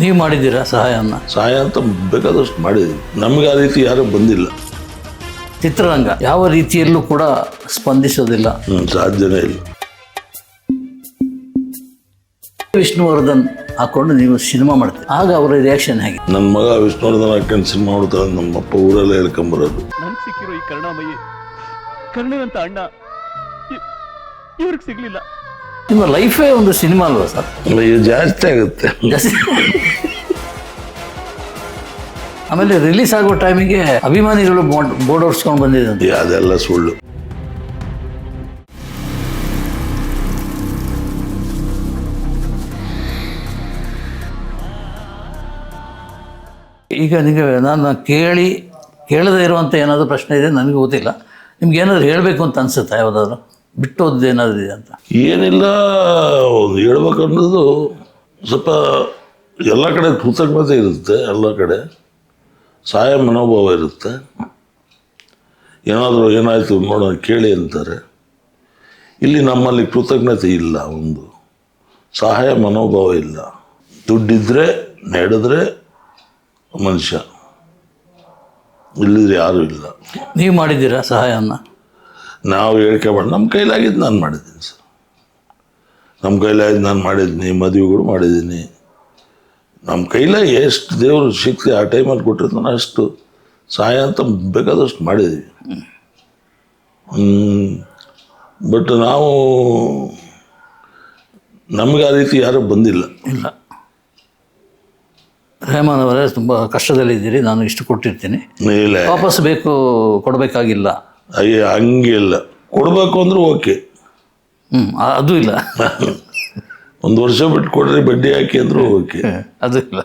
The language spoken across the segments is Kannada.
ನೀವು ಮಾಡಿದ್ದೀರಾ ಸಹಾಯವನ್ನು? ಸಹಾಯ ಅಂತ ಬೇಕಾದಷ್ಟು ಮಾಡಿದ್ವಿ. ನಮಗೆ ಆ ರೀತಿ ಯಾರೂ ಬಂದಿಲ್ಲ. ಚಿತ್ರರಂಗ ಯಾವ ರೀತಿಯಲ್ಲೂ ಕೂಡ ಸ್ಪಂದಿಸೋದಿಲ್ಲ. ಸಾಧ್ಯನೇ ಇಲ್ಲ. ವಿಷ್ಣುವರ್ಧನ್ ಹಾಕೊಂಡು ನೀವು ಸಿನಿಮಾ ಮಾಡ್ತೀರಿ, ಆಗ ಅವರ ರಿಯಾಕ್ಷನ್ ಹೇಗೆ? ನನ್ನ ಮಗ ವಿಷ್ಣುವರ್ಧನ್ ಹಾಕೊಂಡು ಸಿನಿಮಾ ನೋಡ್ತಾರೆ, ನಮ್ಮಪ್ಪ ಊರಲ್ಲೇ ಹೇಳ್ಕೊಂಬರೋದು. ನನ್ಗೆ ಸಿಕ್ಕಿರೋ ಈ ಕರುಣಾಮಯಿ ಕರ್ಣವಂತ ಅಣ್ಣ ಇವ್ರಿಗೆ ಸಿಗ್ಲಿಲ್ಲ. ನಿಮ್ಮ ಲೈಫೇ ಒಂದು ಸಿನಿಮಾ ಅಲ್ವಾ ಸರ್? ಇದು ಜಾಸ್ತಿ ಆಗುತ್ತೆ. ಆಮೇಲೆ ರಿಲೀಸ್ ಆಗೋ ಟೈಮಿಗೆ ಅಭಿಮಾನಿಗಳು ಬೋರ್ಡ್ ಹೊಡ್ಸ್ಕೊಂಡು ಬಂದಿದ್ದಂತೆ. ಅದೆಲ್ಲ ಸುಳ್ಳು. ಈಗ ನಿಮಗೆ ನಾನು ಕೇಳದೇ ಇರುವಂಥ ಏನಾದರೂ ಪ್ರಶ್ನೆ ಇದೆ, ನನಗೆ ಗೊತ್ತಿಲ್ಲ. ನಿಮ್ಗೆ ಏನಾದರೂ ಹೇಳಬೇಕು ಅಂತ ಅನಿಸುತ್ತಾ? ಯಾವುದಾದ್ರು ಬಿಟ್ಟೋದ್ದು ಏನಾದರೂ ಇದೆ ಅಂತ? ಏನಿಲ್ಲ, ಹೇಳ್ಬೇಕು ಅನ್ನೋದು ಸ್ವಲ್ಪ ಎಲ್ಲ ಕಡೆ ಕೃತಜ್ಞತೆ ಇರುತ್ತೆ, ಎಲ್ಲ ಕಡೆ ಸಹಾಯ ಮನೋಭಾವ ಇರುತ್ತೆ. ಏನಾದರೂ ಏನಾಯಿತು ನೋಡೋಣ ಕೇಳಿ ಅಂತಾರೆ. ಇಲ್ಲಿ ನಮ್ಮಲ್ಲಿ ಕೃತಜ್ಞತೆ ಇಲ್ಲ, ಒಂದು ಸಹಾಯ ಮನೋಭಾವ ಇಲ್ಲ. ದುಡ್ಡಿದ್ರೆ ನಡೆದ್ರೆ ಮನುಷ್ಯ, ಇಲ್ಲಿದ್ರೆ ಯಾರೂ ಇಲ್ಲ. ನೀವು ಮಾಡಿದ್ದೀರಾ ಸಹಾಯವನ್ನು? ನಾವು ಹೇಳ್ಕೊಬೇಡ, ನಮ್ಮ ಕೈಲಾಗಿದ್ದು ನಾನು ಮಾಡಿದ್ದೀನಿ ಸರ್. ನಮ್ಮ ಕೈಲಾಗಿದ್ದು ನಾನು ಮಾಡಿದ್ದೀನಿ, ಮದುವೆಗಳು ಮಾಡಿದ್ದೀನಿ. ನಮ್ಮ ಕೈಲಾಗಿ ಎಷ್ಟು ದೇವರು ಶಕ್ತಿ ಆ ಟೈಮಲ್ಲಿ ಕೊಟ್ಟಿರ್ತಾನೆ ಅಷ್ಟು ಸಹಾಯ ಅಂತ ಬೇಕಾದಷ್ಟು ಮಾಡಿದ್ದೀವಿ. ಬಟ್ ನಾವು ನಮಗೆ ಆ ರೀತಿ ಯಾರೂ ಬಂದಿಲ್ಲ. ಇಲ್ಲ. ರೆಹಮಾನ್ ಅವರೇ, ತುಂಬ ಕಷ್ಟದಲ್ಲಿದ್ದೀರಿ, ನಾನು ಇಷ್ಟು ಕೊಟ್ಟಿರ್ತೀನಿ, ಇಲ್ಲ ವಾಪಸ್ ಕೊಡಬೇಕಾಗಿಲ್ಲ. ಅಯ್ಯ, ಹಂಗಿಲ್ಲ. ಕೊಡಬೇಕು ಅಂದ್ರೆ ಓಕೆ, ಅದು ಇಲ್ಲ. ಒಂದು ವರ್ಷ ಬಿಟ್ಟು ಕೊಡ್ರಿ ಬಡ್ಡಿ ಹಾಕಿ ಅಂದರೂ ಓಕೆ, ಅದು ಇಲ್ಲ.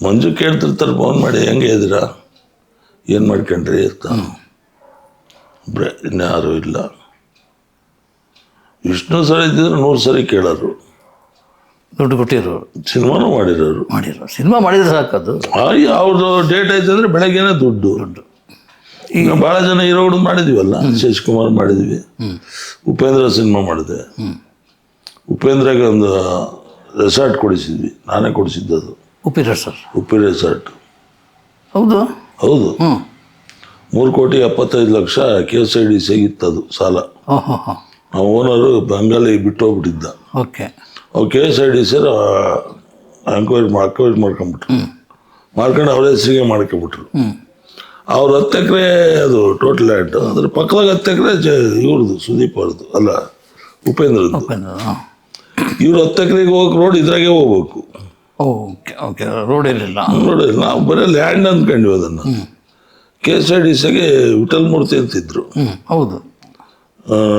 ಮಂಜು ಕೇಳ್ತಿರ್ತಾರೆ ಫೋನ್ ಮಾಡಿ, ಹೆಂಗೆ ಇದ್ದೀರಾ, ಏನು ಮಾಡ್ಕೊಂಡ್ರಿ ಅಂತ. ಇನ್ಯಾರೂ ಇಲ್ಲ. ವಿಷ್ಣು ಸರಿ ಇದ್ದಿದ್ರೆ 100 ಸರಿ ಕೇಳೋರು. ದುಡ್ಡು ಕೊಟ್ಟಿರೋರು, ಸಿನಿಮಾನೂ ಮಾಡಿರೋರು. ಸಿನಿಮಾ ಮಾಡಿದ್ರೆ ಸಾಕದು. ಅವ್ರದ್ದು ಡೇಟ್ ಆಯ್ತು ಅಂದರೆ ಬೆಳಗ್ಗೆನೇ ದುಡ್ಡು. ಈಗ ಭಾಳ ಜನ ಹೀರೋಗಳು ಮಾಡಿದ್ವಲ್ಲ, ಶಶಿಕುಮಾರ್ ಮಾಡಿದ್ವಿ, ಉಪೇಂದ್ರ ಸಿನಿಮಾ ಮಾಡಿದೆ. ಉಪೇಂದ್ರಗೆ ಒಂದು ರೆಸಾರ್ಟ್ ಕೊಡಿಸಿದ್ವಿ, ನಾನೇ ಕೊಡಿಸಿದ್ದದು. ಉಪ್ಪಿ ರೆಸಾರ್ಟ್. ಹೌದು ಹೌದು. 3,75,00,000 KSIDC ಇತ್ತದು ಸಾಲ. ನಾವು ಓನರು ಬಂಗಾಲಿ ಬಿಟ್ಟು ಹೋಗ್ಬಿಟ್ಟಿದ್ದ. ಓಕೆ. ಅವ್ರು KSIDC ಎಂಕ್ವೈರಿ ಮಾಡ್ಕೊಂಬಿಟ್ರು. ಮಾಡ್ಕೊಂಡು ಅವ್ರ ಹೆಸರಿಗೆ ಮಾಡ್ಕೊಂಬಿಟ್ರು. ಅವ್ರ 10 ಎಕರೆ ಅದು ಟೋಟಲ್ ಲ್ಯಾಂಡ್, ಅದ್ರ ಪಕ್ಕದಾಗ 10 ಎಕರೆ ಇವ್ರದ್ದು, ಸುದೀಪ್ ಅವ್ರದ್ದು, ಅಲ್ಲ ಉಪೇಂದ್ರದ್ದು. ಇವ್ರು 10 ಎಕರೆಗೆ ಹೋಗಕ್ಕೆ ರೋಡ್ ಇದ್ರಾಗೆ ಹೋಗ್ಬೇಕು. ಓಕೆ. ರೋಡ್ ಇರಲಿಲ್ಲ. ನಾವು ಬರೀ ಲ್ಯಾಂಡ್ ಅಂದ್ಕೊಂಡ್ವಿ ಅದನ್ನು. KSIDCಗೆ ವಿಠಲ್ ಮೂರ್ತಿ ಅಂತಿದ್ರು. ಹೌದು.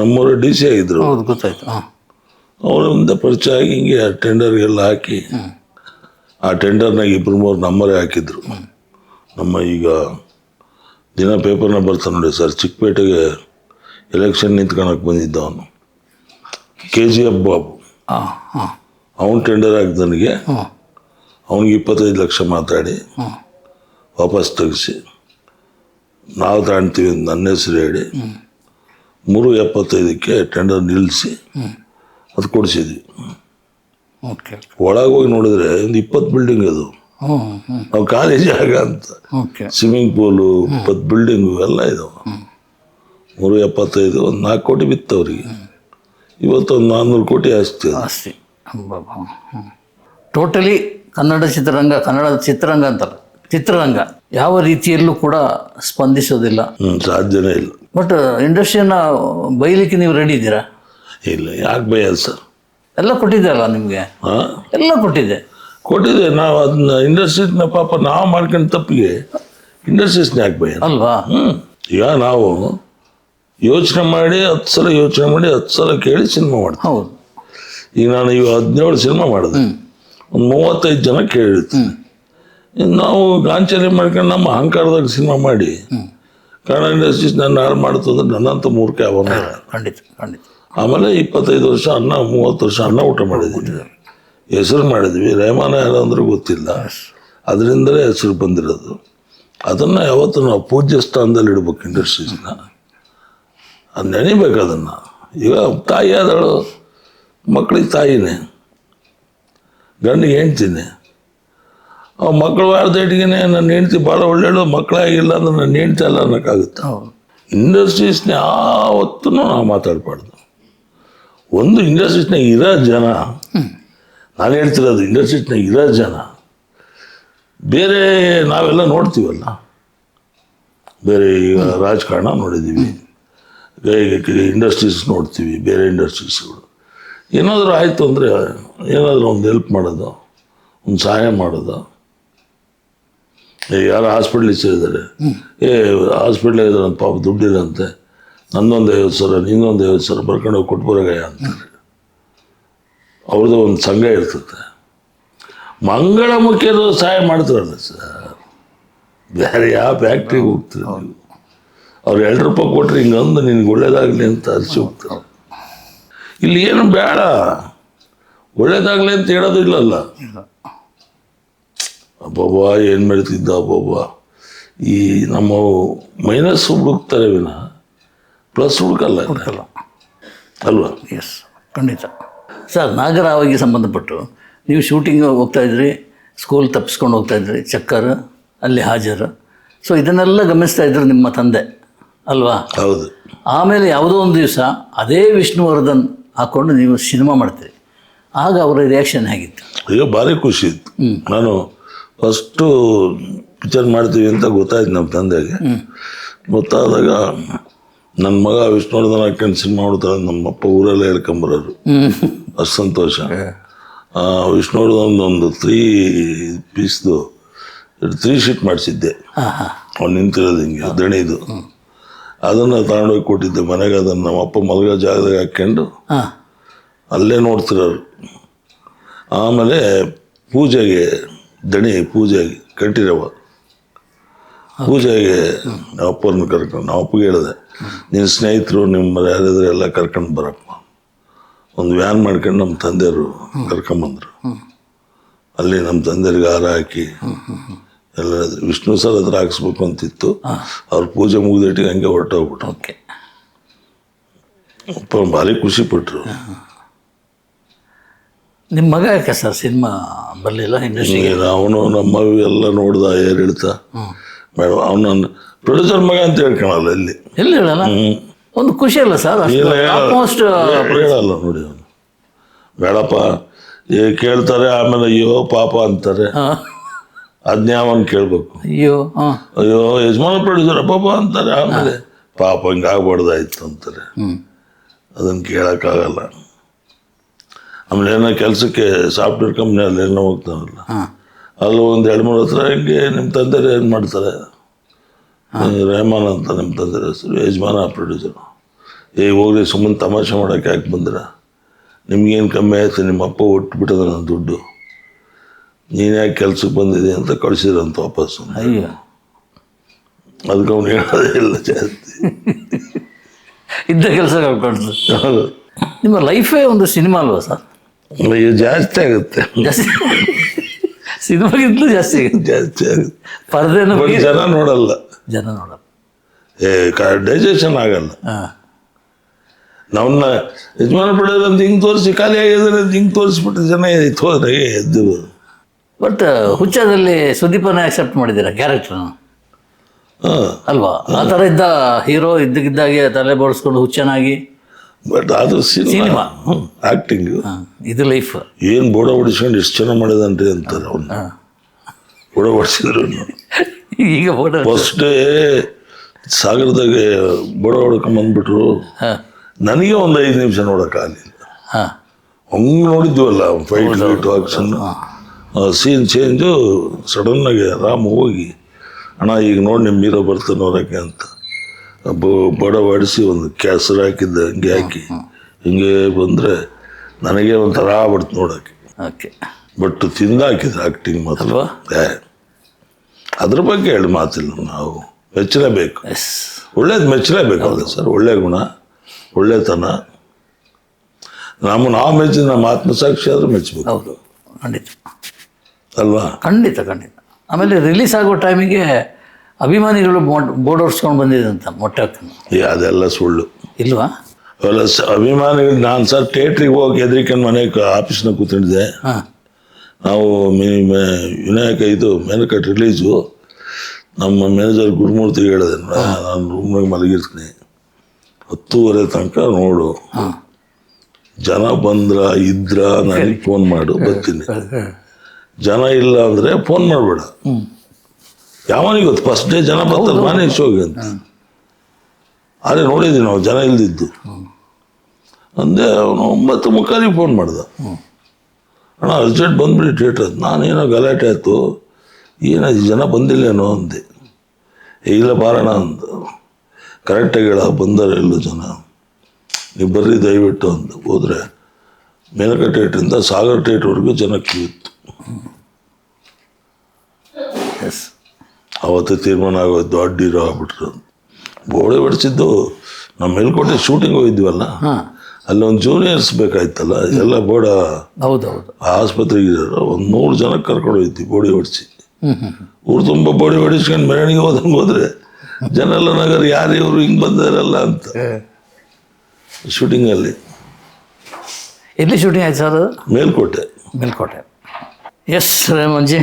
ನಮ್ಮೂರು DC ಆಗಿದ್ರು. ಹೌದು, ಗೊತ್ತಾಯ್ತು. ಅವರಿಂದ ಪರಿಚಯ ಆಗಿ ಹಿಂಗೆ ಟೆಂಡರ್ಗೆಲ್ಲ ಹಾಕಿ, ಆ ಟೆಂಡರ್ನಾಗ 2-3 ನಂಬರೇ ಹಾಕಿದ್ರು. ನಮ್ಮ ಈಗ ದಿನ ಪೇಪರ್ನ ಬರ್ತಾನೆ ನೋಡಿ ಸರ್, ಚಿಕ್ಕಪೇಟೆಗೆ ಎಲೆಕ್ಷನ್ ನಿಂತ್ಕೊಳಕ್ಕೆ ಬಂದಿದ್ದ ಅವನು, KGF ಬಾಬು. ಅವನು ಟೆಂಡರ್ ಹಾಕಿ ನನಗೆ, ಅವನಿಗೆ 25 ಲಕ್ಷ ಮಾತಾಡಿ ವಾಪಸ್ ತೆಗಿಸಿ, ನಾವು ತಾಣ್ತೀವಿ ಅಂತ ನನ್ನ ಹೆಸರು ಹೇಳಿ 3.75ಕ್ಕೆ ಟೆಂಡರ್ ನಿಲ್ಲಿಸಿ ಅದು ಕೊಡಿಸಿದ್ವಿ. ಒಳಗೆ ಹೋಗಿ ನೋಡಿದ್ರೆ ಒಂದು 20 ಬಿಲ್ಡಿಂಗ್ ಅದು. ನಾವು ಖಾಲಿ ಜಾಗ ಅಂತ, ಸ್ವಿಮ್ಮಿಂಗ್ ಪೂಲು, 20 ಬಿಲ್ಡಿಂಗು ಎಲ್ಲ ಇದಾವೆ. 3.75, ಒಂದು 4 ಕೋಟಿ ಬಿತ್ತು ಅವರಿಗೆ. ಇವತ್ತು ಒಂದು 400 ಕೋಟಿ ಆಸ್ತಿ. ಟೋಟಲಿ ಕನ್ನಡ ಚಿತ್ರರಂಗ ಅಂತಲ್ಲ, ಚಿತ್ರರಂಗ ಯಾವ ರೀತಿಯಲ್ಲೂ ಕೂಡ ಸ್ಪಂದಿಸೋದಿಲ್ಲ. ಸಾಧ್ಯನೇ ಇಲ್ಲ. ಬಟ್ ಇಂಡಸ್ಟ್ರಿಯನ್ನ ಬೈಲಿಕ್ಕೆ ನೀವು ರೆಡಿ ಇದ್ದೀರಾ? ಇಲ್ಲ, ಯಾಕೆ ಬೈಯೋದು ಸರ್? ಎಲ್ಲ ಕೊಟ್ಟಿದೆ ಅಲ್ಲ ನಿಮಗೆ, ಎಲ್ಲ ಕೊಟ್ಟಿದೆ. ನಾವು ಅದನ್ನ ಇಂಡಸ್ಟ್ರೀಸ್ನ ಪಾಪ ನಾವು ಮಾಡ್ಕೊಂಡು ತಪ್ಪಿಗೆ ಇಂಡಸ್ಟ್ರೀಸ್ನ ಯಾಕೆ ಬೈಯ ಅಲ್ವಾ? ಈಗ ನಾವು ಯೋಚನೆ ಮಾಡಿ 10 ಸಲ ಕೇಳಿ ಸಿನಿಮಾ ಮಾಡ್ತೀವಿ. ಹೌದು. ಈಗ ನಾನು ಈಗ 17 ಸಿನಿಮಾ ಮಾಡಿದೆ, ಒಂದು 35 ಜನ ಕೇಳಿರ್ತೀನಿ. ನಾವು ಗಾಂಚಲಿ ಮಾಡ್ಕೊಂಡು ನಮ್ಮ ಅಹಂಕಾರದಾಗ ಸಿನಿಮಾ ಮಾಡಿ ಕನ್ನಡ ಇಂಡಸ್ಟ್ರೀಸ್ ನನ್ನ ಹಾಳು ಮಾಡ್ತು ಅಂದ್ರೆ ನನ್ನಂತ ಮೂರ್ಖ ಅವನ. ಖಂಡಿತ. ಆಮೇಲೆ 25 ವರ್ಷ 30 ವರ್ಷ ಅನ್ನ ಊಟ ಮಾಡಿದ್ವಿ, ಹೆಸರು ಮಾಡಿದ್ವಿ. ರೆಹಮಾನ ಯಾರು ಅಂದ್ರೆ ಗೊತ್ತಿಲ್ಲ, ಅದರಿಂದಲೇ ಹೆಸರು ಬಂದಿರೋದು. ಅದನ್ನು ಯಾವತ್ತೂ ನಾವು ಪೂಜ್ಯ ಸ್ಥಾನದಲ್ಲಿ ಇಡ್ಬೇಕು ಇಂಡಸ್ಟ್ರೀಸ್ನ. ಅದು ನೆನಿಬೇಕು ಅದನ್ನು. ಈಗ ತಾಯಿ ಆದಳು, ಮಕ್ಕಳಿಗೆ ತಾಯಿನೇ. ಗಂಡಿಗೆ ಹೇಳ್ತೀನಿ ಮಕ್ಕಳು ವಾರದೇಟಿಗೆ ನನ್ನ ಹೆಂಡ್ತಿ ಭಾಳ ಒಳ್ಳೆಯಳು, ಮಕ್ಕಳಾಗಿಲ್ಲ ಅಂದ್ರೆ ನನ್ನ ಹೆಂಡ್ತಿ ಅಲ್ಲ ಅನ್ನೋಕ್ಕಾಗುತ್ತೆ. ಹೌದು. ಇಂಡಸ್ಟ್ರೀಸ್ನ ಯಾವತ್ತೂ ನಾವು ಮಾತಾಡಬಾರ್ದು. ಒಂದು ಇಂಡಸ್ಟ್ರೀಸ್ನಾಗ ಇರೋ ಜನ, ನಾನು ಹೇಳ್ತಿರೋದು ಇಂಡಸ್ಟ್ರೀಸ್ನಾಗ ಇರೋ ಜನ ಬೇರೆ ನಾವೆಲ್ಲ ನೋಡ್ತೀವಲ್ಲ, ಬೇರೆ ಈಗ ರಾಜಕಾರಣ ನೋಡಿದ್ದೀವಿ, ಇಂಡಸ್ಟ್ರೀಸ್ ನೋಡ್ತೀವಿ, ಬೇರೆ ಇಂಡಸ್ಟ್ರೀಸ್ಗಳು ಏನಾದರೂ ಆಯಿತು ಅಂದರೆ ಏನಾದರೂ ಒಂದು ಹೆಲ್ಪ್ ಮಾಡೋದು, ಒಂದು ಸಹಾಯ ಮಾಡೋದು. ಯಾರು ಹಾಸ್ಪಿಟ್ಲಿಗೆ ಸೇರಿದ್ದಾರೆ, ಹಾಸ್ಪಿಟ್ಲಿಗೆ ಇದ್ದಾರೆ ಅಂತ ಪಾಪ ದುಡ್ಡಿಲ್ಲಂತೆ, ನಂದೊಂದು 50,000 ನಿನ್ನೊಂದು 50,000 ಬರ್ಕೊಂಡು ಹೋಗಿ ಕೊಟ್ಟು ಬರೋಗಯ್ಯ ಅಂತಾರೆ. ಅವ್ರದ್ದು ಒಂದು ಸಂಘ ಇರ್ತದೆ. ಮಂಗಳಮುಖಿಯರು ಸಹಾಯ ಮಾಡ್ತಾರಲ್ಲ ಸರ್, ಬೇರೆ ಯಾವ ಫ್ಯಾಕ್ಟ್ರಿಗೆ ಹೋಗ್ತಾರೆ ನೀವು, ಅವ್ರು 2 ರೂಪಾಯಿ ಕೊಟ್ಟರೆ ಹಿಂಗಂದು ನಿನ್ಗೆ ಒಳ್ಳೇದಾಗಲಿ ಅಂತ ಅರಿಸಿ ಹೋಗ್ತಾರೆ. ಇಲ್ಲಿ ಏನು ಬೇಡ, ಒಳ್ಳೇದಾಗಲಿ ಅಂತ ಹೇಳೋದು ಇಲ್ಲಲ್ಲ. ಅಬ್ಬಬ್ಬ ಏನು ಮಾಡ್ತಿದ್ದ ಅಬ್ಬಬ್ಬ, ಈ ನಮ್ಮ ಮೈನಸ್ ಹುಡುಕ್ತಾರೆ ವಿನ ಪ್ಲಸ್ ಹುಡುಕಲ್ಲ ಅಲ್ವಾ? ಎಸ್, ಖಂಡಿತ ಸರ್. ನಾಗರಾವಿಗೆ ಸಂಬಂಧಪಟ್ಟು ನೀವು ಶೂಟಿಂಗ್ ಹೋಗ್ತಾಯಿದ್ರಿ, ಸ್ಕೂಲ್ ತಪ್ಪಿಸ್ಕೊಂಡು ಹೋಗ್ತಾಯಿದ್ರಿ, ಚಕ್ಕರ್ ಅಲ್ಲಿ ಹಾಜರು. ಸೊ ಇದನ್ನೆಲ್ಲ ಗಮನಿಸ್ತಾ ಇದ್ರು ನಿಮ್ಮ ತಂದೆ ಅಲ್ವಾ? ಹೌದು. ಆಮೇಲೆ ಯಾವುದೋ ಒಂದು ದಿವಸ ಅದೇ ವಿಷ್ಣುವರ್ಧನ್ ಹಾಕ್ಕೊಂಡು ನೀವು ಸಿನಿಮಾ ಮಾಡ್ತೀರಿ, ಆಗ ಅವರ ರಿಯಾಕ್ಷನ್ ಹೇಗಿತ್ತು? ಈಗ ಭಾರಿ ಖುಷಿ ಇತ್ತು. ನಾನು ಫಸ್ಟು ಪಿಕ್ಚರ್ ಮಾಡ್ತೀವಿ ಅಂತ ಗೊತ್ತಾಯ್ತು ನಮ್ಮ ತಂದೆಗೆ. ಗೊತ್ತಾದಾಗ ನನ್ನ ಮಗ ವಿಷ್ಣುವರ್ಧನ್ ಹಾಕೊಂಡು ಸಿನಿಮಾ ಮಾಡ್ತಾರೆ ನಮ್ಮಪ್ಪ ಊರಲ್ಲೇ ಹೇಳ್ಕೊಂಬರೋರು, ಅಷ್ಟು ಸಂತೋಷ. ವಿಷ್ಣುವರ್ಧನ್ ಒಂದು 3 ಪೀಸ್ದು 3 ಶೀಟ್ ಮಾಡಿಸಿದ್ದೆ, ಅವ್ನು ನಿಂತಿರೋದು ಹಿಂಗೆ ದಣಿದು, ಅದನ್ನು ತಗೊಂಡೋಗಿ ಕೊಟ್ಟಿದ್ದೆ ಮನೆಗೆ. ಅದನ್ನು ನಮ್ಮಪ್ಪ ಮಲಗೋ ಜಾಗದಾಗ ಹಾಕ್ಕೊಂಡು ಅಲ್ಲೇ ನೋಡ್ತಿರೋರು. ಆಮೇಲೆ ಪೂಜೆಗೆ ದಣಿ ಪೂಜೆಗೆ ಕಂಠೀರವ ಪೂಜೆಗೆ ನಮ್ಮಪ್ಪನ ಕರ್ಕೊಂಡು, ನಮ್ಮಪ್ಪಗೆ ಹೇಳಿದೆ, ನಿನ್ನ ಸ್ನೇಹಿತರು ನಿಮ್ಮ ಯಾರಿದ್ರೆ ಎಲ್ಲ ಕರ್ಕೊಂಡು ಬರಪ್ಪ. ಒಂದು ವ್ಯಾನ್ ಮಾಡ್ಕೊಂಡು ನಮ್ಮ ತಂದೆಯವರು ಕರ್ಕೊಂಬಂದರು. ಅಲ್ಲಿ ನಮ್ಮ ತಂದೆಯವ್ರಿಗೆ ಹಾರ ಹಾಕಿ ಎಲ್ಲ ವಿಷ್ಣು ಸರ್ ಹತ್ರ ಹಾಕ್ಸ್ಬೇಕು ಅಂತಿತ್ತು. ಅವ್ರ ಪೂಜೆ ಮುಗಿದಿಟ್ಟಿಗೆ ಹಂಗೆ ಹೊರಟೋಗ್ಬಿಟ್ರು. ಓಕೆ. ಅಪ್ಪ ಭಾರಿ ಖುಷಿ ಪಟ್ಟರು. ನಿಮ್ಮ ಮಗ ಯಾಕೆ ಸರ್ ಸಿನಿಮಾ ಬರಲಿಲ್ಲ ಇಂಡಸ್ಟ್ರಿಗೆ? ಅವನು ನಮ್ಮ ಎಲ್ಲ ನೋಡ್ದ ಹೇಳ್ತಾ ಮೇಡಮ್ ಅವನ ಪ್ರೊಡ್ಯೂಸರ್ ಮಗ ಅಂತ ಹೇಳ್ಕೊಳಲ್ಲ ಇಲ್ಲಿ ಎಲ್ಲಿ ಹೇಳಲ್ಲ. ಒಂದು ಖುಷಿ ಅಲ್ಲ ಸರ್, ಆಲ್ಮೋಸ್ಟ್ ಹೇಳಲ್ಲ ನೋಡಿ ಅವನು. ಬೇಡಪ್ಪ ಕೇಳ್ತಾರೆ, ಆಮೇಲೆ ಅಯ್ಯೋ ಪಾಪ ಅಂತಾರೆ, ಅದನ್ನೇ ಅವನು ಕೇಳ್ಬೇಕು. ಅಯ್ಯೋ ಅಯ್ಯೋ ಯಜಮಾನ ಪ್ರೊಡ್ಯೂಸರ್ ಪಾಪ ಅಂತಾರೆ, ಆಮೇಲೆ ಪಾಪ ಹಿಂಗೆ ಆಗ್ಬಾರ್ದಾಯ್ತು ಅಂತಾರೆ. ಅದನ್ನು ಕೇಳೋಕ್ಕಾಗಲ್ಲ. ಆಮೇಲೆ ಏನೋ ಕೆಲಸಕ್ಕೆ ಸಾಫ್ಟ್ವೇರ್ ಕಂಪ್ನಿಯಲ್ಲಿ ಏನೋ ಹೋಗ್ತಾನಲ್ಲ, ಅಲ್ಲಿ ಒಂದು 2-3 ಹತ್ರ ಹಿಂಗೆ ನಿಮ್ಮ ತಂದೆ ಏನು ಮಾಡ್ತಾರೆ, ರೆಹಮಾನ್ ಅಂತ ನಿಮ್ಮ ತಂದೆ ಹೆಸರು, ಯಜಮಾನ ಪ್ರೊಡ್ಯೂಸರು. ಹೋಗ್ರಿ ಸುಮ್ಮನೆ ತಮಾಷೆ ಮಾಡೋಕ್ಕೆ ಯಾಕೆ ಬಂದಿರ, ನಿಮ್ಗೇನು ಕಮ್ಮಿ ಆಯ್ತು, ನಿಮ್ಮ ಅಪ್ಪ ಒಟ್ಬಿಟ್ಟದ ನನ್ನ ದುಡ್ಡು, ನೀನು ಯಾಕೆ ಕೆಲ್ಸಕ್ಕೆ ಬಂದಿದೆ ಅಂತ ಕಳಿಸಿದ್ರಂತ ವಾಪಸ್ಸು. ಅಯ್ಯೋ, ಅದಕ್ಕೆ ಅವ್ನು ಹೇಳೋದೇ ಇಲ್ಲ ಜಾಸ್ತಿ, ಇದ್ದ ಕೆಲಸ ಕಳ್ಕೊಳ್ತು. ನಿಮ್ಮ ಲೈಫೇ ಒಂದು ಸಿನಿಮಾ ಅಲ್ವಾ ಸರ್? ಜಾಸ್ತಿ ಆಗುತ್ತೆ, ಜಾಸ್ತಿ ಸಿನಿಮಾಗಿಂತಲೂ ಜಾಸ್ತಿ ಆಗುತ್ತೆ. ಜಾಸ್ತಿ ಆಗುತ್ತೆ. ಪರದೆನ ಜನ ನೋಡಲ್ಲ, ಜನ ನೋಡಲ್ಲ, ಡೈಜೆಷನ್ ಆಗಲ್ಲ. ನಮ್ಮನ್ನ ಯಜಮಾನ ಪಡೆಯೋದು ಅಂತ ಹಿಂಗೆ ತೋರಿಸಿ ಖಾಲಿ ಆಗಿದ್ರೆ ಅಂತ ಹಿಂಗೆ ತೋರಿಸ್ಬಿಟ್ಟು ಜನ ಹೋದ್ರೆ ಎದ್ದು. ಬಟ್ ಹುಚ್ಚದಲ್ಲಿ ಸುದೀಪನ ಆಕ್ಸೆಪ್ಟ್ ಮಾಡಿದ್ದೀರಾ ಕ್ಯಾರೆಕ್ಟರ್ನ ಅಲ್ವಾ? ಆ ಥರ ಇದ್ದ ಹೀರೋ ಇದ್ದಕ್ಕಿದ್ದಾಗೆ ತಲೆ ಬೋಡಿಸ್ಕೊಂಡು ಹುಚ್ಚನಾಗಿ. ಬಟ್ ಆದ್ರೂ ಸಿನಿಮಾ ಆಕ್ಟಿಂಗ್ ಇದು ಲೈಫ್. ಏನು ಬೋಡ ಹೊಡಿಸ್ಕೊಂಡು ಎಷ್ಟು ಚೆನ್ನಾಗಿ ಮಾಡಿದಂತೆ ಅಂತಾರೆ ಅವನು. ಬೋಡ ಹೊಡಿಸಿದ್ರು ಈಗ ಬೋಡ ಫಸ್ಟ್ ಡೇ ಸಾಗರದಾಗೆ ಬೋಡ ಹೊಡ್ಕೊಂಬಂದ್ಬಿಟ್ರು. ನನಗೆ ಒಂದು 5 ನಿಮಿಷ ನೋಡೋಕ್ಕಾಗಲಿಲ್ಲ. ಹಂಗೆ ನೋಡಿದ್ವಲ್ಲ ಫೈಟ್ ಗೀಟು ಆಕ್ಷನ್ ಸೀನ್ ಚೇಂಜು. ಸಡನ್ನಾಗಿ ರಾಮ್ ಹೋಗಿ ಅಣ್ಣ ಈಗ ನೋಡಿ ನಿಮ್ಮ ಹೀರೋ ಬರ್ತಾನೆ ನೋಡೋಕ್ಕೆ ಅಂತ ಬಡ ಹೊಡಿಸಿ ಒಂದು ಕೆಸರು ಹಾಕಿದ್ದ ಹಂಗೆ ಹಾಕಿ ಹಿಂಗೆ ಬಂದರೆ ನನಗೆ ಒಂಥರ ಆಗ್ಬಿಡ್ತು ನೋಡೋಕ್ಕೆ. ಓಕೆ. ಬಟ್ ತಿಂದಾಕಿದ್ರು ಆ್ಯಕ್ಟಿಂಗ್ ಮಾತ್ರ. ಅದ್ರ ಬಗ್ಗೆ ಹೇಳಿ ಮಾತಿಲ್ಲ, ನಾವು ಮೆಚ್ಚಲೇಬೇಕು. ಒಳ್ಳೇದು ಮೆಚ್ಚಲೇಬೇಕಲ್ಲ ಸರ್. ಒಳ್ಳೆ ಗುಣ, ಒಳ್ಳೆತನ, ನಾವು ಮೆಚ್ಚಿದ ನಮ್ಮ ಆತ್ಮಸಾಕ್ಷಿ ಆದರೂ ಮೆಚ್ಚಬೇಕು. ಹೌದು, ಖಂಡಿತ ಅಲ್ವಾ? ಖಂಡಿತ ಖಂಡಿತ. ಆಮೇಲೆ ರಿಲೀಸ್ ಆಗೋ ಟೈಮಿಗೆ ಅಭಿಮಾನಿಗಳು ಬೋರ್ಡ್ ಹೊಡ್ಸ್ಕೊಂಡು ಬಂದಿದೆ ಅಂತ ಮೊಟ್ಟೆ ಹಾಕ್ತಾನೆ. ಅದೆಲ್ಲ ಸುಳ್ಳು ಇಲ್ವಾ? ಅವೆಲ್ಲ ಅಭಿಮಾನಿಗಳು. ನಾನು ಸರ್ ಥಿಯೇಟ್ರಿಗೆ ಹೋಗಿ ಹೆದರಿಕೊಂಡು ಮನೆಗೆ ಆಫೀಸ್ನಾಗ ಕೂತ್ಕೊಂಡಿದ್ದೆ. ನಾವು ವಿನಾಯಕ ಇದು ಮೇನಕಟ್ ರಿಲೀಸು ನಮ್ಮ ಮ್ಯಾನೇಜರ್ ಗುರುಮೂರ್ತಿ ಹೇಳಿದೆ, ನಾನು ರೂಮ್ನಾಗ ಮಲಗಿರ್ತೀನಿ 10:30 ತನಕ ನೋಡು, ಜನ ಬಂದ್ರ ಇದ್ರ ನನಗೆ ಫೋನ್ ಮಾಡು, ಬರ್ತೀನಿ. ಜನ ಇಲ್ಲ ಅಂದರೆ ಫೋನ್ ಮಾಡಬೇಡ. ಯಾವನಿಗೆ ಗೊತ್ತು ಫಸ್ಟ್ ಡೇ ಜನ ಬರ್ತಾರೆ ನಾನೇ ಶೋಗೆ ಅಂತ. ಆದರೆ ನೋಡಿದ್ದೀವಿ ನಾವು ಜನ ಇಲ್ದಿದ್ದು. ಅಂದೆ ಅವನು 9:45 ಫೋನ್ ಮಾಡ್ದ, ಅಣ್ಣ ಅರ್ಜೆಂಟ್ ಬಂದ್ಬಿಡಿ ಥಿಯೇಟರ್. ನಾನೇನೋ ಗಲಾಟೆ ಆಯಿತು, ಏನಾಯ್ತು ಜನ ಬಂದಿಲ್ಲೇನೋ ಅಂದೆ. ಇಲ್ಲ ಬಾರಣ ಅಂದ. ಕರೆಕ್ಟಾಗಿ ಹೇಳ ಬಂದರೆ ಎಲ್ಲ ಜನ, ನೀವು ಬರ್ರಿ ದಯವಿಟ್ಟು ಅಂದ. ಹೋದರೆ ಮೇನಕ ಥಿಯೇಟ್ರಿಂದ ಸಾಗರ್ ಥಿಯೇಟ್ರ್ವರೆಗೂ ಜನ ಕ್ಯೂ ಇತ್ತು. ಅವತ್ತು ತೀರ್ಮಾನ ಆಗೋದು ದೊಡ್ಡ ಹೀರೋ ಆಗ್ಬಿಟ್ರು. ಗೋಡೆ ಹೊಡಿಸಿದ್ದು ನಮ್ಮ ಮೇಲ್ಕೋಟೆ ಶೂಟಿಂಗ್ ಹೋಗಿದ್ವಲ್ಲ, ಅಲ್ಲೊಂದು ಜೂನಿಯರ್ಸ್ ಬೇಕಾಯ್ತಲ್ಲ, ಎಲ್ಲ ಬೋಡ ಹೌದೌದು ಆಸ್ಪತ್ರೆಗೆ ಒಂದು 100 ಜನಕ್ಕೆ ಕರ್ಕೊಂಡು ಹೋಯ್ತಿ ಬೋಡಿ ಹೊಡಿಸಿ. ಊರು ತುಂಬ ಬೋಡಿ ಹೊಡಿಸ್ಕೊಂಡು ಮೆರವಣಿಗೆ ಹೋದಂಗೆ ಹೋದ್ರೆ ಜನ ಎಲ್ಲ ನಗರ ಯಾರು ಇವರು ಹಿಂಗೆ ಬಂದಾರಲ್ಲ ಅಂತ. ಶೂಟಿಂಗಲ್ಲಿ ಎಲ್ಲಿ ಶೂಟಿಂಗ್ ಆಯ್ತು ಸರ್? ಮೇಲ್ಕೋಟೆ. ಎಸ್ ಮಂಜಿ,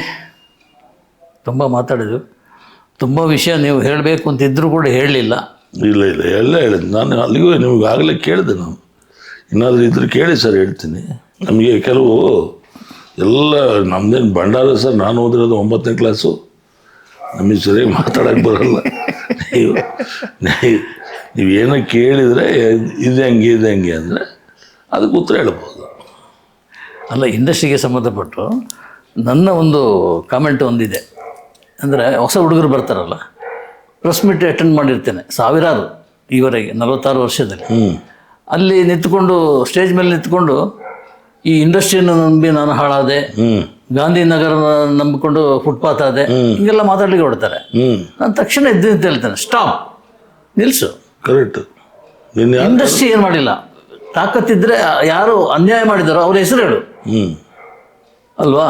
ತುಂಬ ಮಾತಾಡಿದ್ರು, ತುಂಬ ವಿಷಯ ನೀವು ಹೇಳಬೇಕು ಅಂತಿದ್ರು ಕೂಡ ಹೇಳಲಿಲ್ಲ. ಇಲ್ಲ ಎಲ್ಲ ಹೇಳಿದೆ ನಾನು. ಅಲ್ಲಿಗೂ ನಿಮ್ಗೆ ಆಗಲೇ ಕೇಳಿದೆ ನಾನು, ಇನ್ನಾದರೂ ಇದ್ರೆ ಕೇಳಿ ಸರ್ ಹೇಳ್ತೀನಿ. ನಮಗೆ ಕೆಲವು ಎಲ್ಲ ನಮ್ಮದೇನು ಭಂಡಾರ ಸರ್. ನಾನು ಓದಿರೋದು 9ನೇ ಕ್ಲಾಸು, ನಮಗೆ ಸರಿಯಾಗಿ ಮಾತಾಡೋಕ್ಕೆ ಬರೋಲ್ಲ. ನೀವು ಏನೋ ಕೇಳಿದರೆ ಇದೆ ಹಂಗೆ ಅಂದರೆ ಅದಕ್ಕೆ ಉತ್ತರ ಹೇಳ್ಬೋದು. ಅಲ್ಲ, ಇಂಡಸ್ಟ್ರಿಗೆ ಸಂಬಂಧಪಟ್ಟು ನನ್ನ ಒಂದು ಕಾಮೆಂಟ್ ಒಂದಿದೆ. ಅಂದರೆ ಹೊಸ ಹುಡುಗರು ಬರ್ತಾರಲ್ಲ, ಪ್ರೆಸ್ ಮೀಟ್ ಅಟೆಂಡ್ ಮಾಡಿರ್ತೇನೆ ಸಾವಿರಾರು ಈವರೆಗೆ 46 ವರ್ಷದಲ್ಲಿ. ಅಲ್ಲಿ ನಿಂತ್ಕೊಂಡು ಸ್ಟೇಜ್ ಮೇಲೆ ನಿಂತ್ಕೊಂಡು ಈ ಇಂಡಸ್ಟ್ರಿಯನ್ನು ನಂಬಿ ನಾನು ಹಾಳಾದೆ, ಗಾಂಧಿನಗರ ನಂಬಿಕೊಂಡು ಫುಟ್ಪಾತ್ ಆದೆ, ಹಿಂಗೆಲ್ಲ ಮಾತಾಡ್ಲಿಕ್ಕೆ ಹೊಡ್ತಾರೆ. ನಾನು ತಕ್ಷಣ ಎದ್ದು ಅಂತ ಹೇಳ್ತೇನೆ, ಸ್ಟಾಪ್, ನಿಲ್ಲಿಸು. ಕರೆಕ್ಟ್. ಇಂಡಸ್ಟ್ರಿ ಏನು ಮಾಡಿಲ್ಲ, ತಾಕತ್ತಿದ್ರೆ ಯಾರು ಅನ್ಯಾಯ ಮಾಡಿದಾರೋ ಅವ್ರ ಹೆಸರು ಹೇಳು ಅಲ್ವಾ?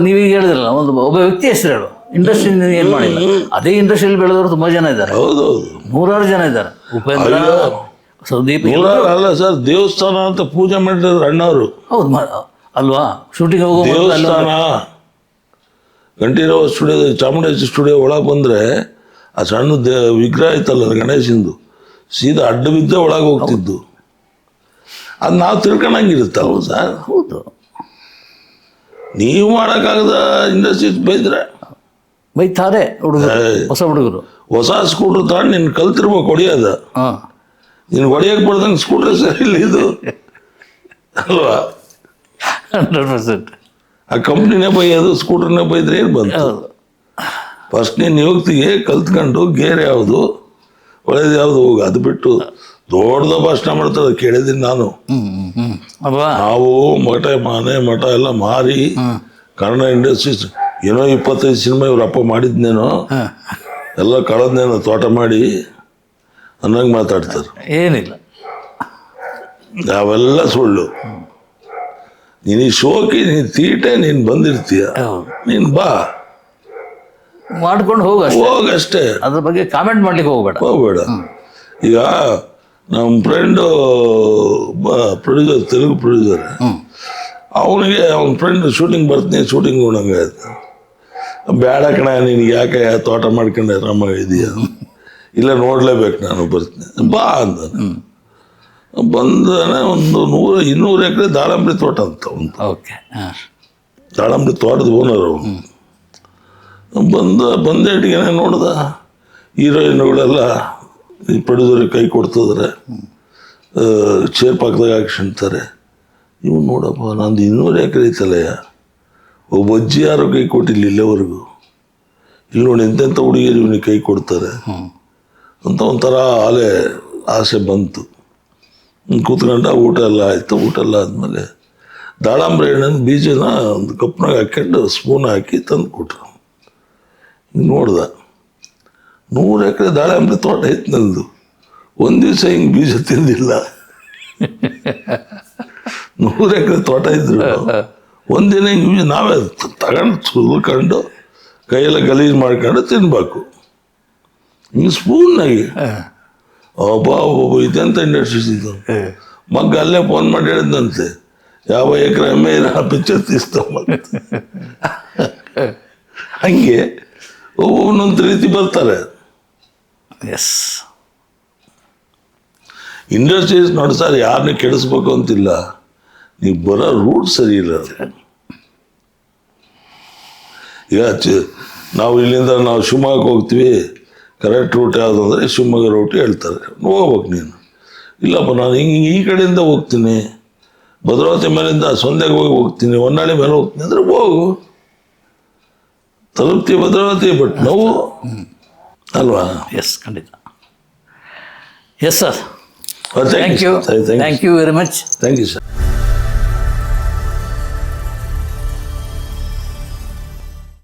ನೀವೀಗ ಹೇಳಿದ್ರಲ್ಲ, ಒಬ್ಬ ವ್ಯಕ್ತಿ ಹೆಸರು ಹೇಳು. ಇಂಡಸ್ಟ್ರಿ ಏನು ಮಾಡಿಲ್ಲ. ಅದೇ ಇಂಡಸ್ಟ್ರಿಯಲ್ಲಿ ಬೆಳೆದವರು ತುಂಬ ಜನ ಇದ್ದಾರೆ, 100 ಜನ ಇದ್ದಾರೆ. ಉಪೇಂದ್ರ, ಸುದೀಪ್ ಅಲ್ಲ ಸರ್, ದೇವಸ್ಥಾನ ಅಂತ ಪೂಜೆ ಮಾಡಿದ್ರು ಅಣ್ಣವರು. ಹೌದು ಅಲ್ವಾ? ಶೂಟಿಂಗ್ ಹೋಗೋ ದೇವಸ್ಥಾನ ಕಂಠೀರವ ಸ್ಟುಡಿಯೋ, ಚಾಮುಂಡೇಶ್ವರಿ ಸ್ಟುಡಿಯೋ ಒಳಗೆ ಬಂದರೆ ಆ ಸಣ್ಣ ವಿಗ್ರಹ ಐತಲ್ಲ ಗಣೇಶಂದು, ಸೀದಾ ಅಡ್ಡ ಬಿದ್ದೇ ಒಳಗೆ ಹೋಗ್ತಿದ್ದು. ಅದು ನಾವು ತಿಳ್ಕೊಂಡಂಗಿರುತ್ತಲ್ವ ಸರ್? ಹೌದು. ನೀವು ಮಾಡೋಕ್ಕಾಗದ ಇಂಡಸ್ಟ್ರಿ ಬೈತಾರೆ ಹುಡುಗರು, ಹೊಸ ಹುಡುಗರು. ಹೊಸ ಸ್ಕೂಟ್ರ್ ತಗೊಂಡು ನೀನು ಕಲ್ತಿರ್ಬೇಕು ಹೊಡಿಯೋದ. ನೀನು ಹೊಡಿಯೋಕೆ ಬರ್ದಂಗೆ ಸ್ಕೂಟ್ರ್ ಸರಿ ಇಲ್ಲ ಇದು ಅಲ್ವಾ? 100%. ಆ ಕಂಪ್ನಿನೇ ಬೈಯೋದು, ಸ್ಕೂಟ್ರನ್ನೇ ಬೈದ್ರೆ ಏನು ಬಂತು? ಫಸ್ಟ್ ನೀನು ಹೋಗ್ತಿಗೆ ಕಲ್ತ್ಕೊಂಡು ಗೇರ್ ಯಾವುದು ಒಳ್ಳೇದು ಯಾವುದು ಹೋಗಿ, ಅದು ಬಿಟ್ಟು ದೊಡ್ಡದ ಭಾಷಣ ಮಾಡ್ತಾರೆ ಕೇಳಿದ್ದೀನಿ ನಾನು. ನಾವು ಮಠ ಎಲ್ಲ ಮಾರಿ ಕನ್ನಡ ಇಂಡಸ್ಟ್ರೀಸ್ ಏನೋ 25 ಸಿನಿಮಾ ಇವ್ರ ಅಪ್ಪ ಮಾಡಿದ್ನೇನೋ, ಎಲ್ಲ ಕಳೆದ್ನೇನೋ ತೋಟ ಮಾಡಿ ಅನ್ನಂಗೆ ಮಾತಾಡ್ತಾರೆ. ಏನಿಲ್ಲ, ಅವೆಲ್ಲ ಸುಳ್ಳು. ನೀನು ಈ ಶೋಕಿ ನೀನು ತೀಟೆ ನೀನು ಬಂದಿರ್ತೀಯ, ನೀನು ಬಾ ಮಾಡ್ಕೊಂಡು ಹೋಗಷ್ಟೇ. ಅದ್ರ ಬಗ್ಗೆ ಕಾಮೆಂಟ್ ಮಾಡ್ಲಿಕ್ಕೆ ಹೋಗ್ಬೇಡ. ಈಗ ನಮ್ಮ ಫ್ರೆಂಡು ಪ್ರೊಡ್ಯೂಸರ್, ತೆಲುಗು ಪ್ರೊಡ್ಯೂಸರ್, ಅವನಿಗೆ ಅವನ ಫ್ರೆಂಡ್ ಶೂಟಿಂಗ್ ಬರ್ತೀನಿ, ಶೂಟಿಂಗ್ ನೋಡಂಗೆ ಆಯ್ತು. ಬೇಡ ಕಣ, ನಿನಗೆ ಯಾಕೆ ತೋಟ ಮಾಡ್ಕೊಂಡೆ ಆರಾಮಾಗ ಇದೆಯಾ? ಇಲ್ಲ ನೋಡಲೇಬೇಕು, ನಾನು ಬರ್ತೀನಿ ಬಾ ಅಂದ. ಬಂದಾನೆ ಒಂದು 100-200 ಎಕರೆ ದಾಳಂಬ್ರಿ ತೋಟ ಅಂತ ಒಂದು. ದಾಳಂಬ್ರಿ ತೋಟದ ಓನರ್ ಅವನು. ಬಂದೇಟಿಗೆ ನೋಡ್ದ ಹೀರೋಯಿನ್ಗಳೆಲ್ಲ ಈ ಪ್ರೊಡ್ಯೂಸರಿಗೆ ಕೈ ಕೊಡ್ತಿದ್ರೆ ಚೇರ್ ಪಕ್ಕದಾಗ ಹಾಕ್ಸ್ಕೊಂತಾರೆ. ಇವ್ನು ನೋಡಪ್ಪ, ನಂದು 200 ಎಕರೆ ಐತಲ್ಲಯ್ಯ, ಒಬ್ಬ ಅಜ್ಜಿ ಯಾರು ಕೈ ಕೊಟ್ಟಿಲ್ಲ ಇಲ್ಲಿವರೆಗೂ. ಇಲ್ಲಿ ನೋಡಿ ಎಂತೆಂಥ ಹುಡುಗಿಯರು ಇವನಿಗೆ ಕೈ ಕೊಡ್ತಾರೆ ಅಂತ ಒಂಥರ ಆಸೆ ಬಂತು. ಕೂತ್ಕೊಂಡ ಊಟ ಎಲ್ಲ ಆಯಿತು. ಊಟ ಎಲ್ಲ ಆದಮೇಲೆ ದಾಳಂಬ್ರಿ ಹಣ್ಣಿನ ಬೀಜನ ಒಂದು ಕಪ್ನಾಗ ಹಾಕ್ಕೊಂಡು ಸ್ಪೂನ್ ಹಾಕಿ ತಂದು ಕೊಟ್ರು. ಹಿಂಗೆ ನೋಡ್ದ, 100 ಎಕರೆ ದಾಳಂಬ್ರಿ ತೋಟ ಐತೆ ನಂದು. ಒಂದು ದಿವಸ ಹಿಂಗೆ ಬೀಜ ತಿಂದಿಲ್ಲ. 100 ಎಕರೆ ತೋಟ ಇದ್ರು ಒಂದಿನ ಹಿಂಗೆ ಬೀಜ ನಾವೇ ತಗೊಂಡು ಸುಲ್ಕೊಂಡು ಕೈಯೆಲ್ಲ ಗಲೀಜು ಮಾಡ್ಕೊಂಡು ತಿನ್ಬೇಕು ಹಿಂಗೆ ಸ್ಪೂನ್ನಾಗಿ. ಒಬ್ಬ ಇದೆಂತ ಇಂಡಸ್ಟ್ರೀಸ್ ಇದು. ಮಗ್ಗ ಅಲ್ಲೇ ಫೋನ್ ಮಾಡಿ ಹೇಳಿದಂತೆ, ಯಾವ ಎಕರೆ ಎಮ್ಮೆ ಆ ಪಿಕ್ಚರ್ తీస్తాం ಹಂಗೆ ಒಂದೊಂದು ರೀತಿ ಬರ್ತಾರೆ. ಎಸ್, ಇಂಡಸ್ಟ್ರೀಸ್ ನೋಡಿ ಸರ್, ಯಾರನ್ನ ಕೆಡಿಸ್ಬೇಕು ಅಂತಿಲ್ಲ, ನೀವು ಬರೋ ರೂಟ್ ಸರಿ ಇಲ್ಲ. ಈಗ ನಾವು ಇಲ್ಲಿಂದ ನಾವು ಶಿವಮೊಗ್ಗಕ್ಕೆ ಹೋಗ್ತೀವಿ, ಕರೆಕ್ಟ್ ರೂಟ್ ಯಾವುದು ಅಂದರೆ ಶಿವಮೊಗ್ಗ ರೂಟ್ ಹೇಳ್ತಾರೆ, ಹೋಗ್ಬೇಕು ನೀನು. ಇಲ್ಲಪ್ಪ ನಾನು ಹಿಂಗೆ ಈ ಕಡೆಯಿಂದ ಹೋಗ್ತೀನಿ, ಭದ್ರಾವತಿ ಮೇಲಿಂದ ಸೊಂದೆಗೆ ಹೋಗ್ತೀನಿ, ಹೊನ್ನಾಳಿ ಮೇಲೆ ಹೋಗ್ತೀನಿ ಅಂದರೆ ಹೋಗು, ತಲುಪ್ತೀವಿ ಭದ್ರಾವತಿ. ಬಟ್ ನಾವು ಅಲ್ವಾ? ಎಸ್, ಖಂಡಿತ. Yes sir, thank you thank you very much. Thank you sir.